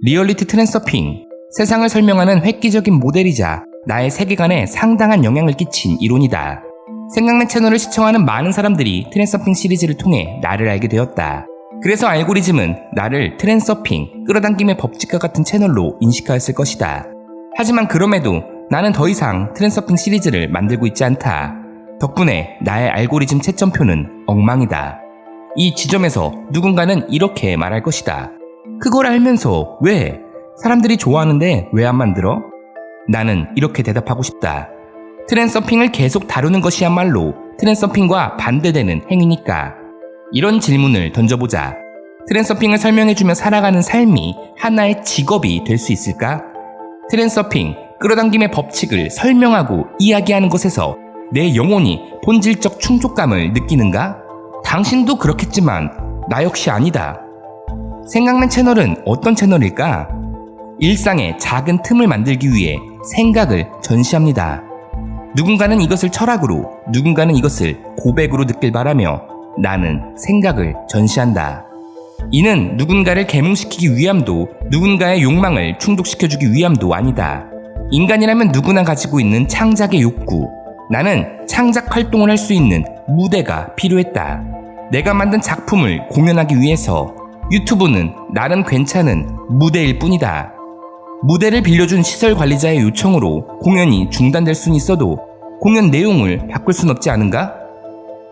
리얼리티 트랜서핑, 세상을 설명하는 획기적인 모델이자 나의 세계관에 상당한 영향을 끼친 이론이다. 생각내 채널을 시청하는 많은 사람들이 트랜서핑 시리즈를 통해 나를 알게 되었다. 그래서 알고리즘은 나를 트랜서핑, 끌어당김의 법칙과 같은 채널로 인식하였을 것이다. 하지만 그럼에도 나는 더 이상 트랜서핑 시리즈를 만들고 있지 않다. 덕분에 나의 알고리즘 채점표는 엉망이다. 이 지점에서 누군가는 이렇게 말할 것이다. 그걸 알면서 왜? 사람들이 좋아하는데 왜 안 만들어? 나는 이렇게 대답하고 싶다. 트랜서핑을 계속 다루는 것이야말로 트랜서핑과 반대되는 행위니까. 이런 질문을 던져보자. 트랜서핑을 설명해주며 살아가는 삶이 하나의 직업이 될 수 있을까? 트랜서핑, 끌어당김의 법칙을 설명하고 이야기하는 것에서 내 영혼이 본질적 충족감을 느끼는가? 당신도 그렇겠지만 나 역시 아니다. 생각난 채널은 어떤 채널일까? 일상의 작은 틈을 만들기 위해 생각을 전시합니다. 누군가는 이것을 철학으로, 누군가는 이것을 고백으로 느낄 바라며 나는 생각을 전시한다. 이는 누군가를 계몽시키기 위함도 누군가의 욕망을 충족시켜주기 위함도 아니다. 인간이라면 누구나 가지고 있는 창작의 욕구. 나는 창작 활동을 할 수 있는 무대가 필요했다. 내가 만든 작품을 공연하기 위해서 유튜브는 나름 괜찮은 무대일 뿐이다. 무대를 빌려준 시설 관리자의 요청으로 공연이 중단될 순 있어도 공연 내용을 바꿀 순 없지 않은가?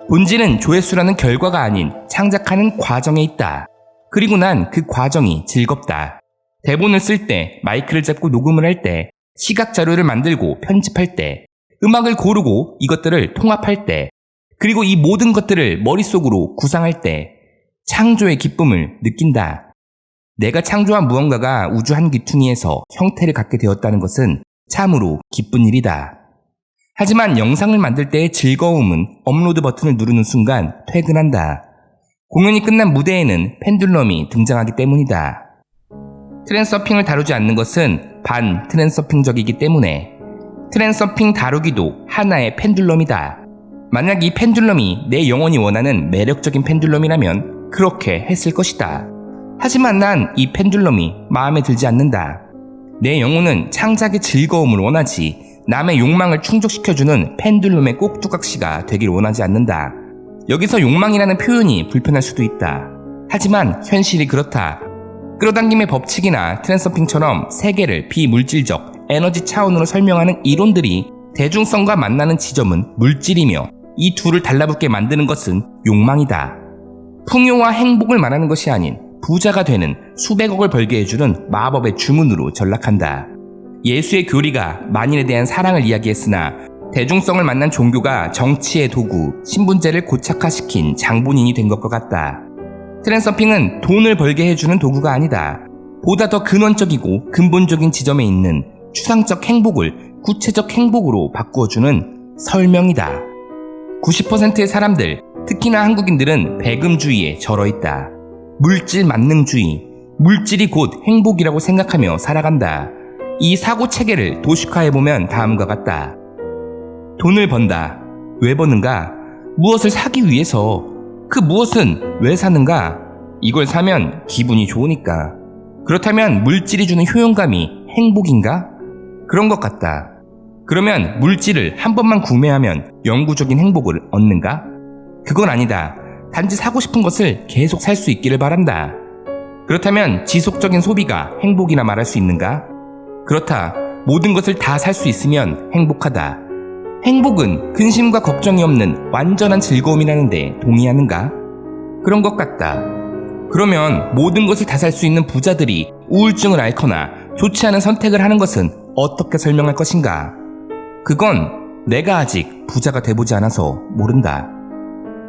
본질은 조회수라는 결과가 아닌 창작하는 과정에 있다. 그리고 난 그 과정이 즐겁다. 대본을 쓸 때, 마이크를 잡고 녹음을 할 때, 시각 자료를 만들고 편집할 때, 음악을 고르고 이것들을 통합할 때, 그리고 이 모든 것들을 머릿속으로 구상할 때 창조의 기쁨을 느낀다. 내가 창조한 무언가가 우주 한 귀퉁이에서 형태를 갖게 되었다는 것은 참으로 기쁜 일이다. 하지만 영상을 만들 때의 즐거움은 업로드 버튼을 누르는 순간 퇴근한다. 공연이 끝난 무대에는 펜듈럼이 등장하기 때문이다. 트랜서핑을 다루지 않는 것은 반 트랜서핑적이기 때문에 트랜서핑 다루기도 하나의 펜듈럼이다. 만약 이 펜듈럼이 내 영혼이 원하는 매력적인 펜듈럼이라면 그렇게 했을 것이다. 하지만 난 이 펜듈럼이 마음에 들지 않는다. 내 영혼은 창작의 즐거움을 원하지 남의 욕망을 충족시켜주는 펜듈럼의 꼭두각시가 되길 원하지 않는다. 여기서 욕망이라는 표현이 불편할 수도 있다. 하지만 현실이 그렇다. 끌어당김의 법칙이나 트랜서핑처럼 세계를 비물질적 에너지 차원으로 설명하는 이론들이 대중성과 만나는 지점은 물질이며 이 둘을 달라붙게 만드는 것은 욕망이다. 풍요와 행복을 말하는 것이 아닌 부자가 되는 수백억을 벌게 해주는 마법의 주문으로 전락한다. 예수의 교리가 만인에 대한 사랑을 이야기했으나 대중성을 만난 종교가 정치의 도구, 신분제를 고착화시킨 장본인이 된 것과 같다. 트랜서핑은 돈을 벌게 해주는 도구가 아니다. 보다 더 근원적이고 근본적인 지점에 있는 추상적 행복을 구체적 행복으로 바꾸어주는 설명이다. 90%의 사람들, 특히나 한국인들은 배금주의에 절어있다. 물질 만능주의, 물질이 곧 행복이라고 생각하며 살아간다. 이 사고 체계를 도식화해보면 다음과 같다. 돈을 번다. 왜 버는가? 무엇을 사기 위해서. 그 무엇은 왜 사는가? 이걸 사면 기분이 좋으니까. 그렇다면 물질이 주는 효용감이 행복인가? 그런 것 같다. 그러면 물질을 한 번만 구매하면 영구적인 행복을 얻는가? 그건 아니다. 단지 사고 싶은 것을 계속 살 수 있기를 바란다. 그렇다면 지속적인 소비가 행복이라 말할 수 있는가? 그렇다. 모든 것을 다 살 수 있으면 행복하다. 행복은 근심과 걱정이 없는 완전한 즐거움이라는데 동의하는가? 그런 것 같다. 그러면 모든 것을 다 살 수 있는 부자들이 우울증을 앓거나 좋지 않은 선택을 하는 것은 어떻게 설명할 것인가? 그건 내가 아직 부자가 돼보지 않아서 모른다.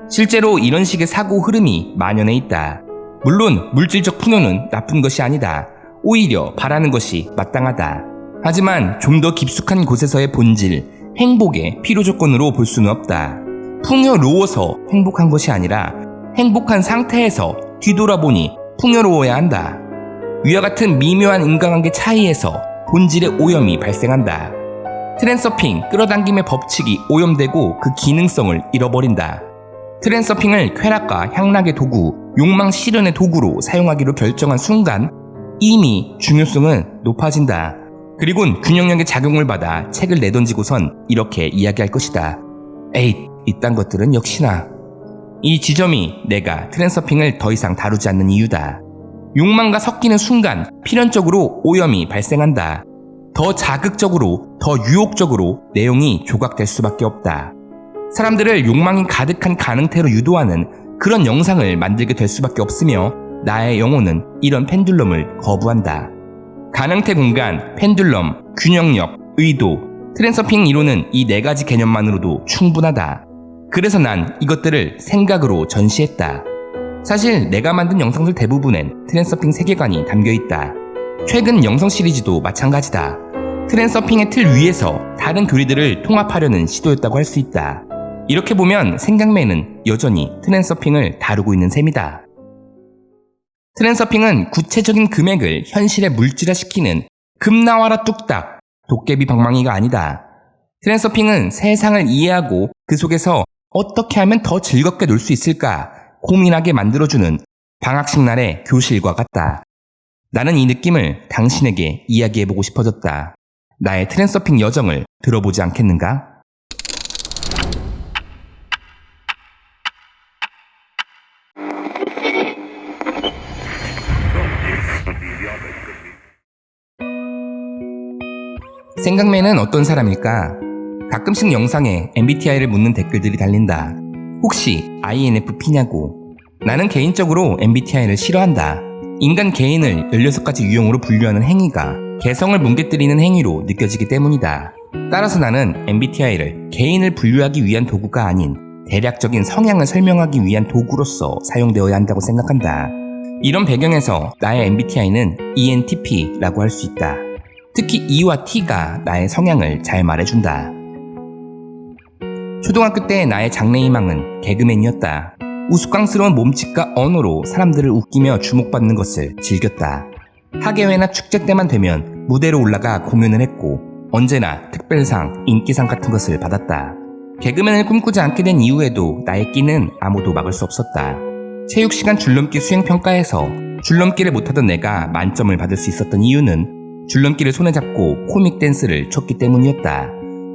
실제로 이런 식의 사고 흐름이 만연해 있다. 물론 물질적 풍요는 나쁜 것이 아니다. 오히려 바라는 것이 마땅하다. 하지만 좀 더 깊숙한 곳에서의 본질, 행복의 필요조건으로 볼 수는 없다. 풍요로워서 행복한 것이 아니라 행복한 상태에서 뒤돌아보니 풍요로워야 한다. 위와 같은 미묘한 인과관계 차이에서 본질의 오염이 발생한다. 트랜서핑, 끌어당김의 법칙이 오염되고 그 기능성을 잃어버린다. 트랜서핑을 쾌락과 향락의 도구, 욕망 실현의 도구로 사용하기로 결정한 순간 이미 중요성은 높아진다. 그리곤 균형력의 작용을 받아 책을 내던지고선 이렇게 이야기할 것이다. 에잇, 이딴 것들은 역시나. 이 지점이 내가 트랜서핑을 더 이상 다루지 않는 이유다. 욕망과 섞이는 순간 필연적으로 오염이 발생한다. 더 자극적으로, 더 유혹적으로 내용이 조각될 수밖에 없다. 사람들을 욕망이 가득한 가능태로 유도하는 그런 영상을 만들게 될 수밖에 없으며 나의 영혼은 이런 펜듈럼을 거부한다. 가능태 공간, 펜듈럼, 균형력, 의도, 트랜서핑 이론은 이 네 가지 개념만으로도 충분하다. 그래서 난 이것들을 생각으로 전시했다. 사실 내가 만든 영상들 대부분엔 트랜서핑 세계관이 담겨있다. 최근 영상 시리즈도 마찬가지다. 트랜서핑의 틀 위에서 다른 교리들을 통합하려는 시도였다고 할 수 있다. 이렇게 보면 생각맨은 여전히 트랜서핑을 다루고 있는 셈이다. 트랜서핑은 구체적인 금액을 현실에 물질화시키는 금 나와라 뚝딱 도깨비 방망이가 아니다. 트랜서핑은 세상을 이해하고 그 속에서 어떻게 하면 더 즐겁게 놀 수 있을까 고민하게 만들어주는 방학식 날의 교실과 같다. 나는 이 느낌을 당신에게 이야기해보고 싶어졌다. 나의 트랜서핑 여정을 들어보지 않겠는가? 생각맨은 어떤 사람일까? 가끔씩 영상에 MBTI를 묻는 댓글들이 달린다. 혹시 INFP냐고. 나는 개인적으로 MBTI를 싫어한다. 인간 개인을 16가지 유형으로 분류하는 행위가 개성을 뭉개뜨리는 행위로 느껴지기 때문이다. 따라서 나는 MBTI를 개인을 분류하기 위한 도구가 아닌 대략적인 성향을 설명하기 위한 도구로서 사용되어야 한다고 생각한다. 이런 배경에서 나의 MBTI는 ENTP라고 할 수 있다. 특히 E와 T가 나의 성향을 잘 말해준다. 초등학교 때 나의 장래희망은 개그맨이었다. 우스꽝스러운 몸짓과 언어로 사람들을 웃기며 주목받는 것을 즐겼다. 학예회나 축제 때만 되면 무대로 올라가 공연을 했고 언제나 특별상, 인기상 같은 것을 받았다. 개그맨을 꿈꾸지 않게 된 이후에도 나의 끼는 아무도 막을 수 없었다. 체육시간 줄넘기 수행평가에서 줄넘기를 못하던 내가 만점을 받을 수 있었던 이유는 줄넘기를 손에 잡고 코믹 댄스를 췄기 때문이었다.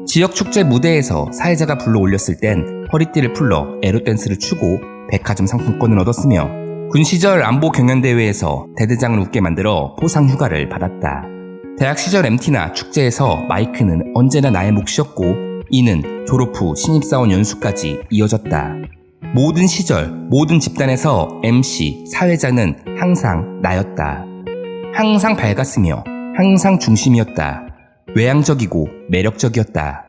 지역 축제 무대에서 사회자가 불러 올렸을 땐 허리띠를 풀러 에로 댄스를 추고 백화점 상품권을 얻었으며 군 시절 안보 경연대회에서 대대장을 웃게 만들어 포상 휴가를 받았다. 대학 시절 MT나 축제에서 마이크는 언제나 나의 몫이었고 이는 졸업 후 신입사원 연수까지 이어졌다. 모든 시절, 모든 집단에서 MC, 사회자는 항상 나였다. 항상 밝았으며 항상 중심이었다. 외향적이고 매력적이었다.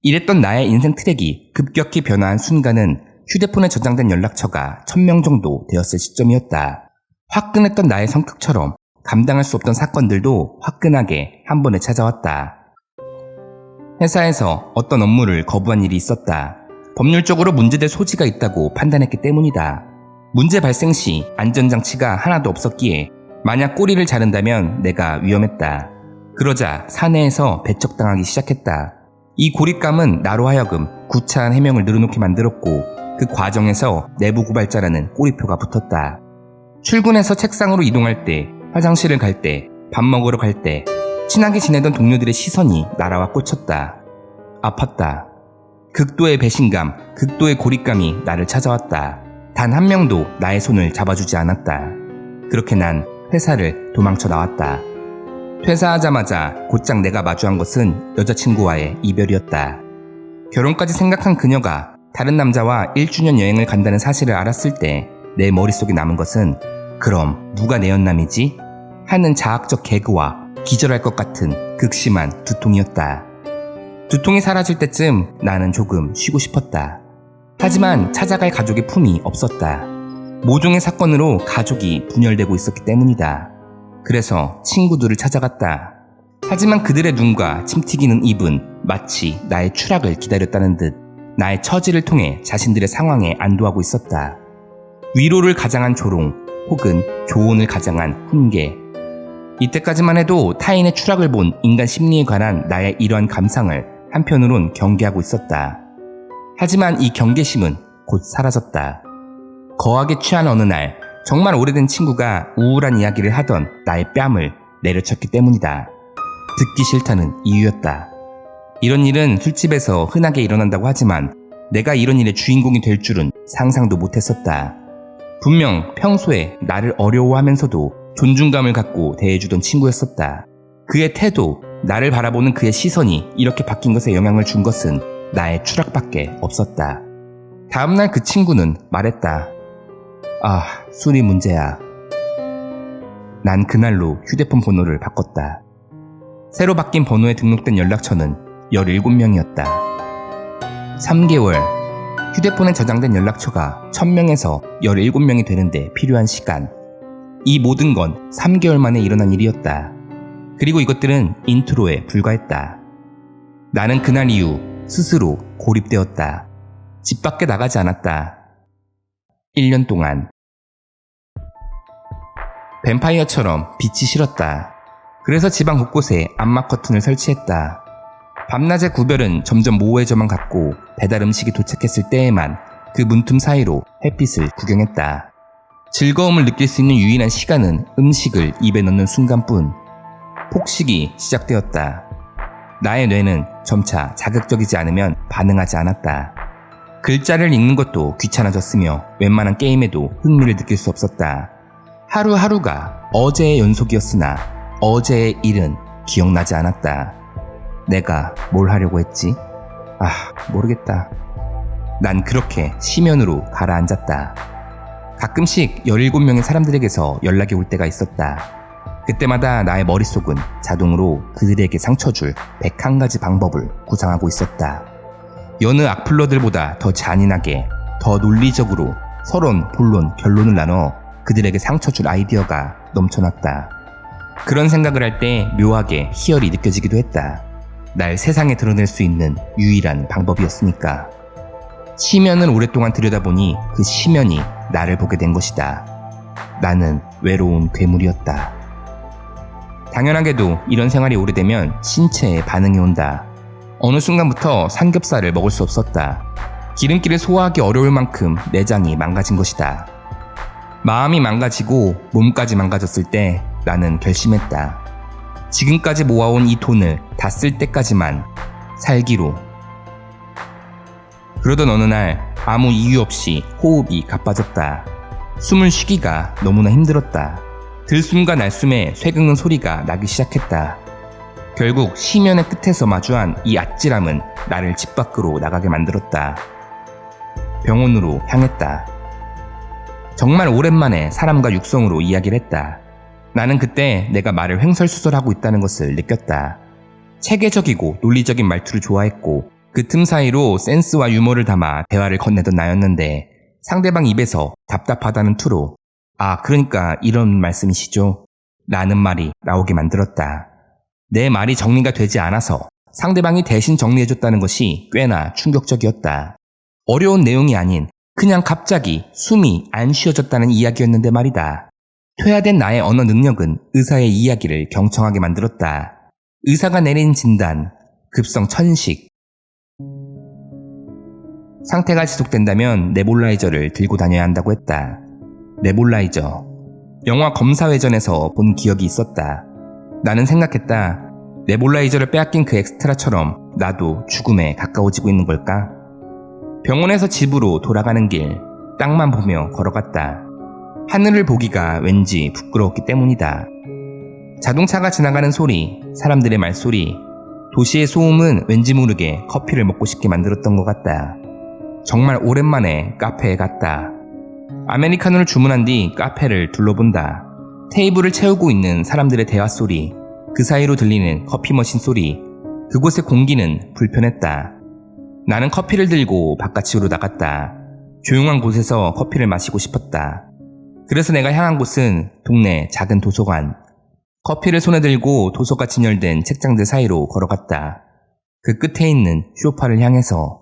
이랬던 나의 인생 트랙이 급격히 변화한 순간은 휴대폰에 저장된 연락처가 1000명 정도 되었을 시점이었다. 화끈했던 나의 성격처럼 감당할 수 없던 사건들도 화끈하게 한 번에 찾아왔다. 회사에서 어떤 업무를 거부한 일이 있었다. 법률적으로 문제될 소지가 있다고 판단했기 때문이다. 문제 발생 시 안전장치가 하나도 없었기에 만약 꼬리를 자른다면 내가 위험했다. 그러자 사내에서 배척당하기 시작했다. 이 고립감은 나로 하여금 구차한 해명을 늘어놓게 만들었고 그 과정에서 내부 고발자라는 꼬리표가 붙었다. 출근해서 책상으로 이동할 때, 화장실을 갈 때, 밥 먹으러 갈 때 친하게 지내던 동료들의 시선이 날아와 꽂혔다. 아팠다. 극도의 배신감, 극도의 고립감이 나를 찾아왔다. 단 한 명도 나의 손을 잡아주지 않았다. 그렇게 난 회사를 도망쳐 나왔다. 퇴사하자마자 곧장 내가 마주한 것은 여자친구와의 이별이었다. 결혼까지 생각한 그녀가 다른 남자와 1주년 여행을 간다는 사실을 알았을 때 내 머릿속에 남은 것은 그럼 누가 내 연남이지? 하는 자학적 개그와 기절할 것 같은 극심한 두통이었다. 두통이 사라질 때쯤 나는 조금 쉬고 싶었다. 하지만 찾아갈 가족의 품이 없었다. 모종의 사건으로 가족이 분열되고 있었기 때문이다. 그래서 친구들을 찾아갔다. 하지만 그들의 눈과 침튀기는 입은 마치 나의 추락을 기다렸다는 듯 나의 처지를 통해 자신들의 상황에 안도하고 있었다. 위로를 가장한 조롱 혹은 조언을 가장한 훈계. 이때까지만 해도 타인의 추락을 본 인간 심리에 관한 나의 이러한 감상을 한편으론 경계하고 있었다. 하지만 이 경계심은 곧 사라졌다. 거하게 취한 어느 날 정말 오래된 친구가 우울한 이야기를 하던 나의 뺨을 내려쳤기 때문이다. 듣기 싫다는 이유였다. 이런 일은 술집에서 흔하게 일어난다고 하지만 내가 이런 일의 주인공이 될 줄은 상상도 못했었다. 분명 평소에 나를 어려워하면서도 존중감을 갖고 대해주던 친구였었다. 그의 태도, 나를 바라보는 그의 시선이 이렇게 바뀐 것에 영향을 준 것은 나의 추락밖에 없었다. 다음날 그 친구는 말했다. 아, 술이 문제야. 난 그날로 휴대폰 번호를 바꿨다. 새로 바뀐 번호에 등록된 연락처는 17명이었다. 3개월, 휴대폰에 저장된 연락처가 1000명에서 17명이 되는데 필요한 시간. 이 모든 건 3개월 만에 일어난 일이었다. 그리고 이것들은 인트로에 불과했다. 나는 그날 이후 스스로 고립되었다. 집 밖에 나가지 않았다. 1년 동안. 뱀파이어처럼 빛이 싫었다. 그래서 집안 곳곳에 암막 커튼을 설치했다. 밤낮의 구별은 점점 모호해져만 갔고 배달 음식이 도착했을 때에만 그 문틈 사이로 햇빛을 구경했다. 즐거움을 느낄 수 있는 유일한 시간은 음식을 입에 넣는 순간뿐. 폭식이 시작되었다. 나의 뇌는 점차 자극적이지 않으면 반응하지 않았다. 글자를 읽는 것도 귀찮아졌으며 웬만한 게임에도 흥미를 느낄 수 없었다. 하루하루가 어제의 연속이었으나 어제의 일은 기억나지 않았다. 내가 뭘 하려고 했지? 모르겠다. 난 그렇게 심연으로 가라앉았다. 가끔씩 17명의 사람들에게서 연락이 올 때가 있었다. 그때마다 나의 머릿속은 자동으로 그들에게 상처 줄 101가지 방법을 구상하고 있었다. 여느 악플러들보다 더 잔인하게, 더 논리적으로 서론, 본론, 결론을 나눠 그들에게 상처 줄 아이디어가 넘쳐났다. 그런 생각을 할 때 묘하게 희열이 느껴지기도 했다. 날 세상에 드러낼 수 있는 유일한 방법이었으니까. 시면을 오랫동안 들여다보니 그 시면이 나를 보게 된 것이다. 나는 외로운 괴물이었다. 당연하게도 이런 생활이 오래되면 신체에 반응이 온다. 어느 순간부터 삼겹살을 먹을 수 없었다. 기름기를 소화하기 어려울 만큼 내장이 망가진 것이다. 마음이 망가지고 몸까지 망가졌을 때 나는 결심했다. 지금까지 모아온 이 돈을 다 쓸 때까지만 살기로. 그러던 어느 날 아무 이유 없이 호흡이 가빠졌다. 숨을 쉬기가 너무나 힘들었다. 들숨과 날숨에 쇠긁는 소리가 나기 시작했다. 결국 시면의 끝에서 마주한 이 아찔함은 나를 집 밖으로 나가게 만들었다. 병원으로 향했다. 정말 오랜만에 사람과 육성으로 이야기를 했다. 나는 그때 내가 말을 횡설수설하고 있다는 것을 느꼈다. 체계적이고 논리적인 말투를 좋아했고 그 틈 사이로 센스와 유머를 담아 대화를 건네던 나였는데 상대방 입에서 답답하다는 투로 그러니까 이런 말씀이시죠? 라는 말이 나오게 만들었다. 내 말이 정리가 되지 않아서 상대방이 대신 정리해줬다는 것이 꽤나 충격적이었다. 어려운 내용이 아닌 그냥 갑자기 숨이 안 쉬어졌다는 이야기였는데 말이다. 퇴화된 나의 언어 능력은 의사의 이야기를 경청하게 만들었다. 의사가 내린 진단, 급성 천식. 상태가 지속된다면 네볼라이저를 들고 다녀야 한다고 했다. 네볼라이저. 영화 검사회전에서 본 기억이 있었다. 나는 생각했다. 네볼라이저를 빼앗긴 그 엑스트라처럼 나도 죽음에 가까워지고 있는 걸까? 병원에서 집으로 돌아가는 길, 땅만 보며 걸어갔다. 하늘을 보기가 왠지 부끄러웠기 때문이다. 자동차가 지나가는 소리, 사람들의 말소리, 도시의 소음은 왠지 모르게 커피를 먹고 싶게 만들었던 것 같다. 정말 오랜만에 카페에 갔다. 아메리카노를 주문한 뒤 카페를 둘러본다. 테이블을 채우고 있는 사람들의 대화 소리, 그 사이로 들리는 커피 머신 소리, 그곳의 공기는 불편했다. 나는 커피를 들고 바깥으로 나갔다. 조용한 곳에서 커피를 마시고 싶었다. 그래서 내가 향한 곳은 동네 작은 도서관. 커피를 손에 들고 도서가 진열된 책장들 사이로 걸어갔다. 그 끝에 있는 소파를 향해서.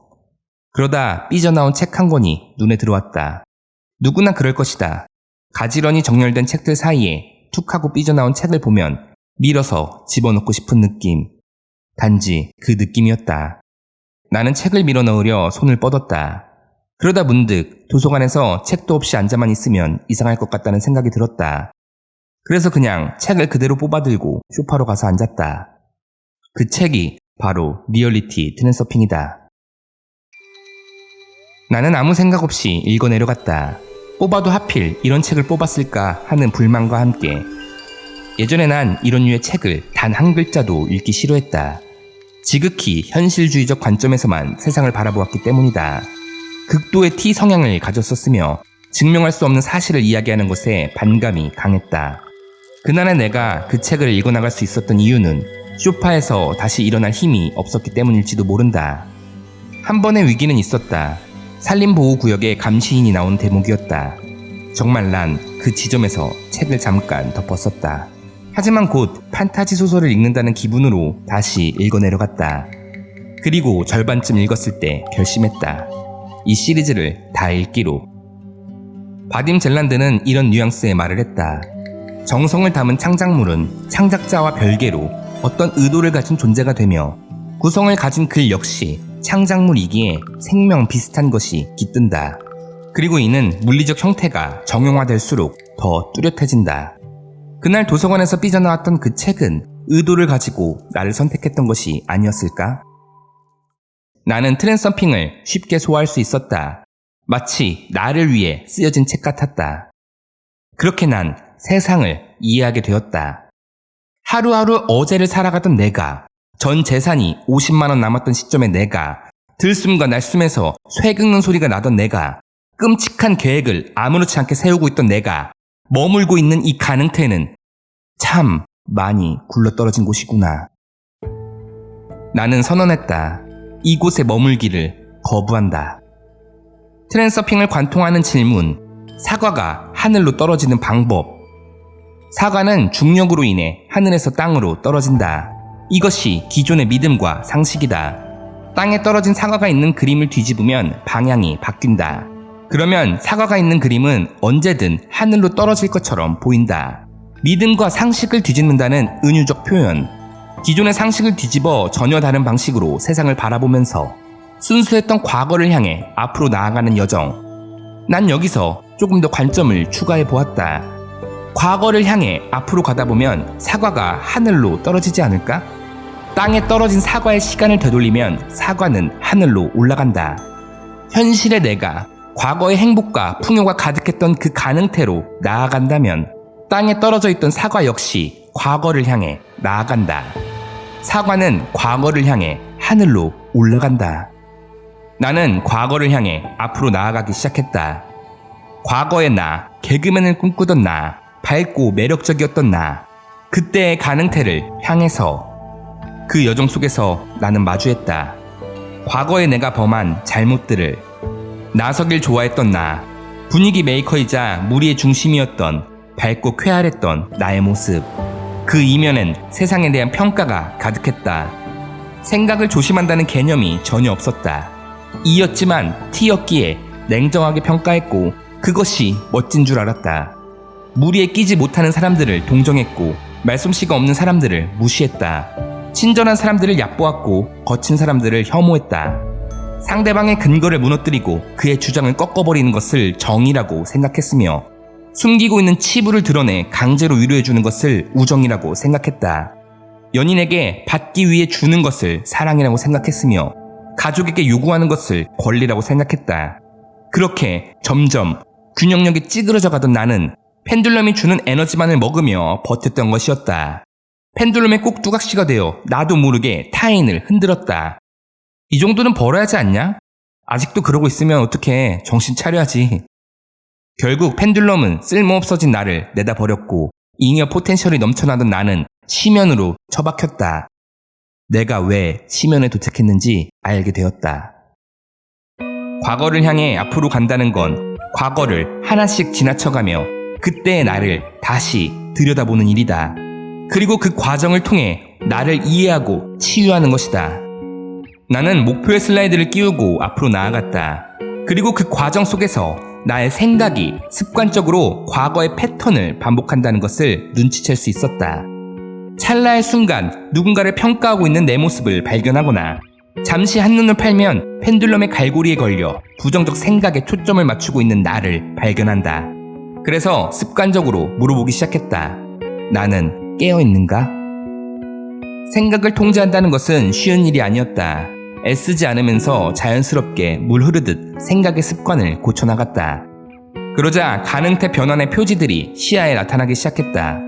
그러다 삐져나온 책 한 권이 눈에 들어왔다. 누구나 그럴 것이다. 가지런히 정렬된 책들 사이에 툭 하고 삐져나온 책을 보면 밀어서 집어넣고 싶은 느낌. 단지 그 느낌이었다. 나는 책을 밀어 넣으려 손을 뻗었다. 그러다 문득 도서관에서 책도 없이 앉아만 있으면 이상할 것 같다는 생각이 들었다. 그래서 그냥 책을 그대로 뽑아들고 소파로 가서 앉았다. 그 책이 바로 리얼리티 트랜서핑이다. 나는 아무 생각 없이 읽어 내려갔다. 뽑아도 하필 이런 책을 뽑았을까 하는 불만과 함께 예전에 난 이런 류의 책을 단 한 글자도 읽기 싫어했다. 지극히 현실주의적 관점에서만 세상을 바라보았기 때문이다. 극도의 T 성향을 가졌었으며 증명할 수 없는 사실을 이야기하는 것에 반감이 강했다. 그날의 내가 그 책을 읽어나갈 수 있었던 이유는 소파에서 다시 일어날 힘이 없었기 때문일지도 모른다. 한 번의 위기는 있었다. 산림보호구역에 감시인이 나온 대목이었다. 정말 난 그 지점에서 책을 잠깐 덮었었다. 하지만 곧 판타지 소설을 읽는다는 기분으로 다시 읽어 내려갔다. 그리고 절반쯤 읽었을 때 결심했다. 이 시리즈를 다 읽기로. 바딤 젤란드는 이런 뉘앙스의 말을 했다. 정성을 담은 창작물은 창작자와 별개로 어떤 의도를 가진 존재가 되며 구성을 가진 글 역시 창작물이기에 생명 비슷한 것이 깃든다. 그리고 이는 물리적 형태가 정형화될수록 더 뚜렷해진다. 그날 도서관에서 삐져나왔던 그 책은 의도를 가지고 나를 선택했던 것이 아니었을까? 나는 트랜서핑을 쉽게 소화할 수 있었다. 마치 나를 위해 쓰여진 책 같았다. 그렇게 난 세상을 이해하게 되었다. 하루하루 어제를 살아가던 내가, 전 재산이 50만 원 남았던 시점의 내가, 들숨과 날숨에서 쇠 긁는 소리가 나던 내가, 끔찍한 계획을 아무렇지 않게 세우고 있던 내가 머물고 있는 이 가능태는 참 많이 굴러떨어진 곳이구나. 나는 선언했다. 이곳에 머물기를 거부한다. 트랜서핑을 관통하는 질문, 사과가 하늘로 떨어지는 방법. 사과는 중력으로 인해 하늘에서 땅으로 떨어진다. 이것이 기존의 믿음과 상식이다. 땅에 떨어진 사과가 있는 그림을 뒤집으면 방향이 바뀐다. 그러면 사과가 있는 그림은 언제든 하늘로 떨어질 것처럼 보인다. 믿음과 상식을 뒤집는다는 은유적 표현. 기존의 상식을 뒤집어 전혀 다른 방식으로 세상을 바라보면서 순수했던 과거를 향해 앞으로 나아가는 여정. 난 여기서 조금 더 관점을 추가해 보았다. 과거를 향해 앞으로 가다 보면 사과가 하늘로 떨어지지 않을까? 땅에 떨어진 사과의 시간을 되돌리면 사과는 하늘로 올라간다. 현실의 내가 과거의 행복과 풍요가 가득했던 그 가능태로 나아간다면 땅에 떨어져 있던 사과 역시 과거를 향해 나아간다. 사과는 과거를 향해 하늘로 올라간다. 나는 과거를 향해 앞으로 나아가기 시작했다. 과거의 나, 개그맨을 꿈꾸던 나, 밝고 매력적이었던 나, 그때의 가능태를 향해서 그 여정 속에서 나는 마주했다. 과거의 내가 범한 잘못들을. 나서길 좋아했던 나, 분위기 메이커이자 무리의 중심이었던 밝고 쾌활했던 나의 모습. 그 이면엔 세상에 대한 평가가 가득했다. 생각을 조심한다는 개념이 전혀 없었다. E였지만 T였기에 냉정하게 평가했고 그것이 멋진 줄 알았다. 무리에 끼지 못하는 사람들을 동정했고 말솜씨가 없는 사람들을 무시했다. 친절한 사람들을 얕보았고 거친 사람들을 혐오했다. 상대방의 근거를 무너뜨리고 그의 주장을 꺾어버리는 것을 정의라고 생각했으며 숨기고 있는 치부를 드러내 강제로 위로해주는 것을 우정이라고 생각했다. 연인에게 받기 위해 주는 것을 사랑이라고 생각했으며 가족에게 요구하는 것을 권리라고 생각했다. 그렇게 점점 균형력이 찌그러져 가던 나는 펜듈럼이 주는 에너지만을 먹으며 버텼던 것이었다. 펜듈럼의 꼭두각시가 되어 나도 모르게 타인을 흔들었다. 이 정도는 벌어야지 않냐? 아직도 그러고 있으면 어떡해. 정신 차려야지. 결국 펜듈럼은 쓸모없어진 나를 내다버렸고 잉여 포텐셜이 넘쳐나던 나는 심연으로 처박혔다. 내가 왜 심연에 도착했는지 알게 되었다. 과거를 향해 앞으로 간다는 건 과거를 하나씩 지나쳐가며 그때의 나를 다시 들여다보는 일이다. 그리고 그 과정을 통해 나를 이해하고 치유하는 것이다. 나는 목표의 슬라이드를 끼우고 앞으로 나아갔다. 그리고 그 과정 속에서 나의 생각이 습관적으로 과거의 패턴을 반복한다는 것을 눈치챌 수 있었다. 찰나의 순간 누군가를 평가하고 있는 내 모습을 발견하거나 잠시 한눈을 팔면 펜듈럼의 갈고리에 걸려 부정적 생각에 초점을 맞추고 있는 나를 발견한다. 그래서 습관적으로 물어보기 시작했다. 나는 깨어있는가? 생각을 통제한다는 것은 쉬운 일이 아니었다. 애쓰지 않으면서 자연스럽게 물 흐르듯 생각의 습관을 고쳐나갔다. 그러자 가능태 변환의 표지들이 시야에 나타나기 시작했다.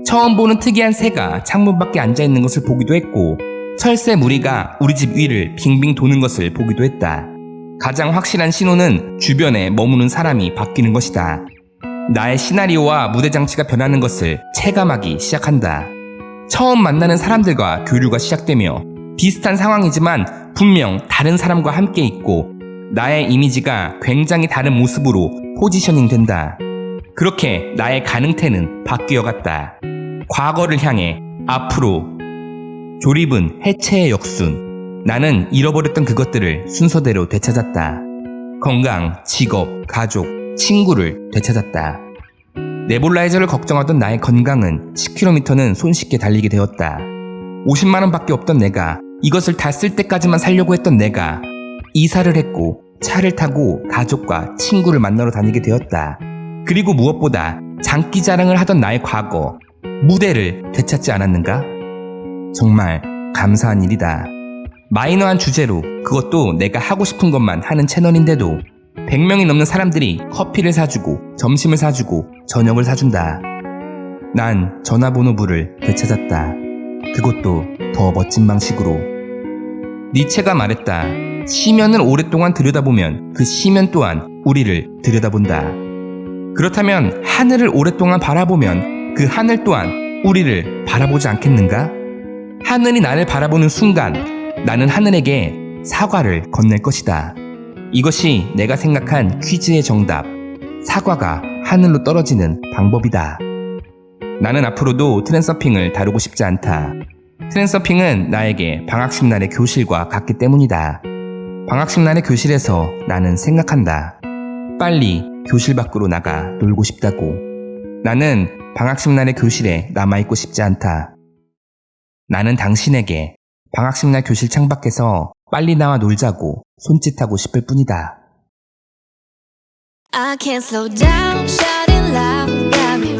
처음 보는 특이한 새가 창문 밖에 앉아있는 것을 보기도 했고, 철새 무리가 우리 집 위를 빙빙 도는 것을 보기도 했다. 가장 확실한 신호는 주변에 머무는 사람이 바뀌는 것이다. 나의 시나리오와 무대 장치가 변하는 것을 체감하기 시작한다. 처음 만나는 사람들과 교류가 시작되며 비슷한 상황이지만 분명 다른 사람과 함께 있고 나의 이미지가 굉장히 다른 모습으로 포지셔닝 된다. 그렇게 나의 가능태는 바뀌어갔다. 과거를 향해 앞으로. 조립은 해체의 역순. 나는 잃어버렸던 그것들을 순서대로 되찾았다. 건강, 직업, 가족, 친구를 되찾았다. 네볼라이저를 걱정하던 나의 건강은 10km는 손쉽게 달리게 되었다. 50만원 밖에 없던 내가, 이것을 다 쓸 때까지만 살려고 했던 내가 이사를 했고 차를 타고 가족과 친구를 만나러 다니게 되었다. 그리고 무엇보다 장기 자랑을 하던 나의 과거, 무대를 되찾지 않았는가? 정말 감사한 일이다. 마이너한 주제로, 그것도 내가 하고 싶은 것만 하는 채널인데도 100명이 넘는 사람들이 커피를 사주고 점심을 사주고 저녁을 사준다. 난 전화번호부를 되찾았다. 그것도 더 멋진 방식으로. 니체가 말했다. 시면을 오랫동안 들여다보면 그 시면 또한 우리를 들여다본다. 그렇다면 하늘을 오랫동안 바라보면 그 하늘 또한 우리를 바라보지 않겠는가? 하늘이 나를 바라보는 순간 나는 하늘에게 사과를 건넬 것이다. 이것이 내가 생각한 퀴즈의 정답. 사과가 하늘로 떨어지는 방법이다. 나는 앞으로도 트랜서핑을 다루고 싶지 않다. 트랜서핑은 나에게 방학식날의 교실과 같기 때문이다. 방학식날의 교실에서 나는 생각한다. 빨리 교실 밖으로 나가 놀고 싶다고. 나는 방학식날의 교실에 남아있고 싶지 않다. 나는 당신에게 방학식날 교실 창밖에서 빨리 나와 놀자고 손짓하고 싶을 뿐이다. I can't slow down, shouting loud, got me